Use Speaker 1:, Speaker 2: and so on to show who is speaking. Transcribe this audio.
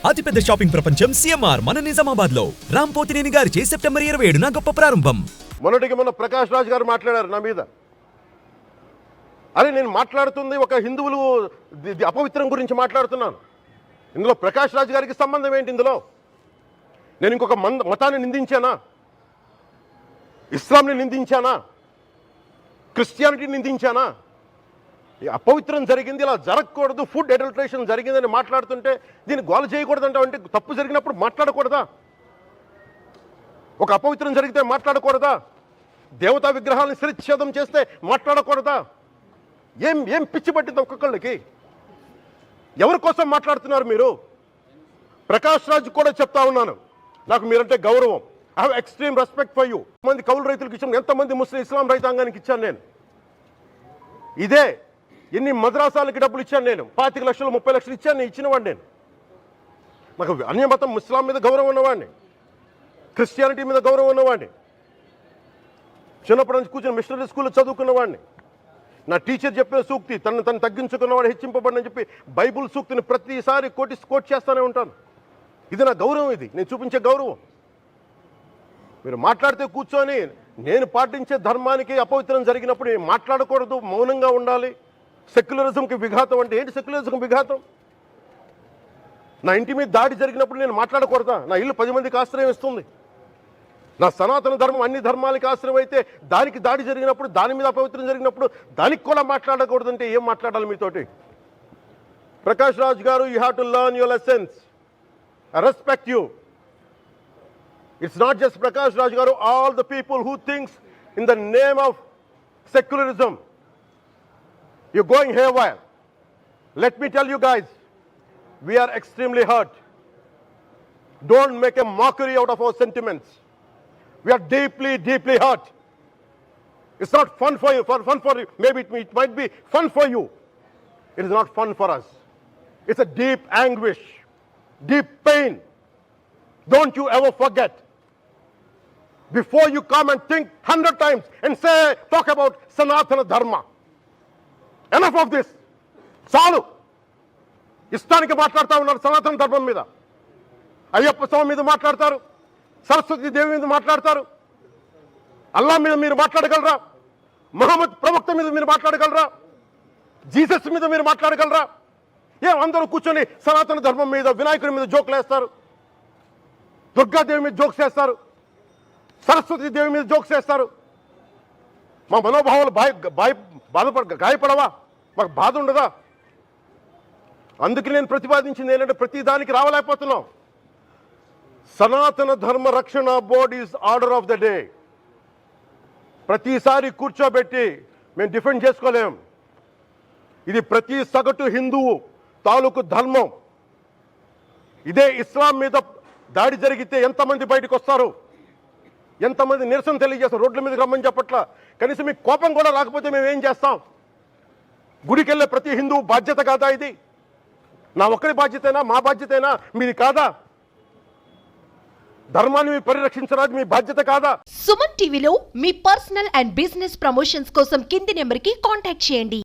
Speaker 1: అతిపెద్ద షాపింగ్ ప్రపంచం సిఎంఆర్ మన నిజామాబాద్ లో రాంపోతినేని గారిచే సెప్టెంబర్ 27న గొప్ప ప్రారంభం.
Speaker 2: మొన్న ప్రకాష్ రాజ్ గారు మాట్లాడారు నా మీద. అరే నేను మాట్లాడుతుంది ఒక హిందువులు అపవిత్రం గురించి మాట్లాడుతున్నాను. ఇందులో ప్రకాష్ రాజ్ గారికి సంబంధం ఏంటి? ఇందులో నేను ఇంకొక మతాన్ని నిందించానా? ఇస్లాంని నిందించానా? క్రిస్టియానిటీని నిందించానా? అపవిత్రం జరిగింది, ఇలా జరగకూడదు, ఫుడ్ అడల్టరేషన్ జరిగిందని మాట్లాడుతుంటే దీన్ని గోల చేయకూడదంటే అంటే తప్పు జరిగినప్పుడు మాట్లాడకూడదా? ఒక అపవిత్రం జరిగితే మాట్లాడకూడదా? దేవతా విగ్రహాలను శిరచ్ఛేదం చేస్తే మాట్లాడకూడదా? ఏం పిచ్చి పట్టింది ఒక్కొక్కళ్ళకి? ఎవరి కోసం మాట్లాడుతున్నారు మీరు? ప్రకాష్ రాజ్ కూడా చెప్తా ఉన్నాను, నాకు మీరంటే గౌరవం. I have extreme respect for you. మంది కౌలు రైతులకు ఇచ్చాను, ఎంతమంది ముస్లిం ఇస్లాం రైతాంగానికి ఇచ్చాను నేను. ఇదే ఎన్ని మద్రాసాలకి డబ్బులు ఇచ్చాను నేను, 25 లక్షలు 30 లక్షలు ఇచ్చాను, నేను ఇచ్చినవాడిని. నేను నాకు అన్యమతం ఇస్లాం మీద గౌరవం ఉన్నవాడిని, క్రిస్టియానిటీ మీద గౌరవం ఉన్నవాడిని, చిన్నప్పటి నుంచి కూర్చొని మిషనరీ స్కూల్లో చదువుకున్నవాడిని. నా టీచర్ చెప్పే సూక్తి తను తగ్గించుకున్నవాడు హెచ్చింపబడని చెప్పి బైబుల్ సూక్తిని ప్రతిసారి కోట్ చేస్తూనే ఉంటాను. ఇది నా గౌరవం, ఇది నేను చూపించే గౌరవం. మీరు మాట్లాడితే కూర్చొని నేను పాటించే ధర్మానికి అపవిత్రం జరిగినప్పుడు నేను మాట్లాడకూడదు, మౌనంగా ఉండాలి. సెక్యులరిజంకి విఘాతం అంటే ఏంటి? సెక్యులరిజంకి విఘాతం నా ఇంటి మీద దాడి జరిగినప్పుడు నేను మాట్లాడకూడదా? నా ఇల్లు 10 మందికి ఆశ్రయం ఇస్తుంది. నా సనాతన ధర్మం అన్ని ధర్మాలకి ఆశ్రయం అయితే దానికి దాడి జరిగినప్పుడు, దాని మీద అపవిత్రం జరిగినప్పుడు దానికి కూడా మాట్లాడకూడదంటే ఏం మాట్లాడాలి మీతోటి? ప్రకాష్ రాజ్ గారు, you have to learn your lessons. I respect you. It's not just Prakash Raj Garu, all the people who thinks in the name of secularism, you're going haywire. Let me tell you guys, we are extremely hurt. Don't make a mockery out of our sentiments. We are deeply, deeply hurt. It's not fun for you, maybe it might be fun for you. It is not fun for us. It's a deep anguish, deep pain. Don't you ever forget. Before you come and think 100 times and talk about Sanatana Dharma. Enough of this. చాలు. ఇష్టానికి మాట్లాడుతూ ఉన్నారు సనాతన ధర్మం మీద. అయ్యప్ప స్వామి మీద మాట్లాడతారు, సరస్వతి దేవి మీద మాట్లాడతారు. అల్లా మీద మీరు మాట్లాడగలరా? మహమ్మద్ ప్రవక్త మీద మీరు మాట్లాడగలరా? జీసస్ మీద మీరు మాట్లాడగలరా? అందరూ కూర్చొని సనాతన ధర్మం మీద, వినాయకుడి మీద జోకులు వేస్తారు, దుర్గాదేవి మీద జోక్స్ వేస్తారు, సరస్వతి దేవి మీద జోక్స్ వేస్తారు. మా మనోభావాలు గాయపడవా? మాకు బాధ ఉండదా? అందుకే నేను ప్రతిపాదించింది ఏంటంటే ప్రతి దానికి రావలేకపోతున్నాం. సనాతన ధర్మ రక్షణ board is order of the day. ప్రతిసారి కూర్చోబెట్టి మేము డిఫెండ్ చేసుకోలేం. ఇది ప్రతి సగటు హిందువు తాలూకు ధర్మం. ఇదే ఇస్లాం మీద దాడి జరిగితే ఎంతమంది బయటకు వస్తారు? ఎంతమంది నిరసన తెలియజేస్తారు? రోడ్ల మీదకి రమ్మని చెప్పట్లా. కనీసం మీకు కోపం కూడా రాకపోతే మేము ఏం చేస్తాం? గుడికి వెళ్ళే ప్రతి హిందువు బాధ్యత కాదా ఇది? నా ఒక్కరి బాధ్యతైనా, మా బాధ్యతైనా, మీది కాదా? ధర్మాన్ని పరిరక్షించడానికి మీ బాధ్యత కాదా?
Speaker 3: సుమన్ టీవీలో మీ పర్సనల్ అండ్ బిజినెస్ ప్రమోషన్స్ కోసం కింది నెంబర్కి కాంటాక్ట్ చేయండి.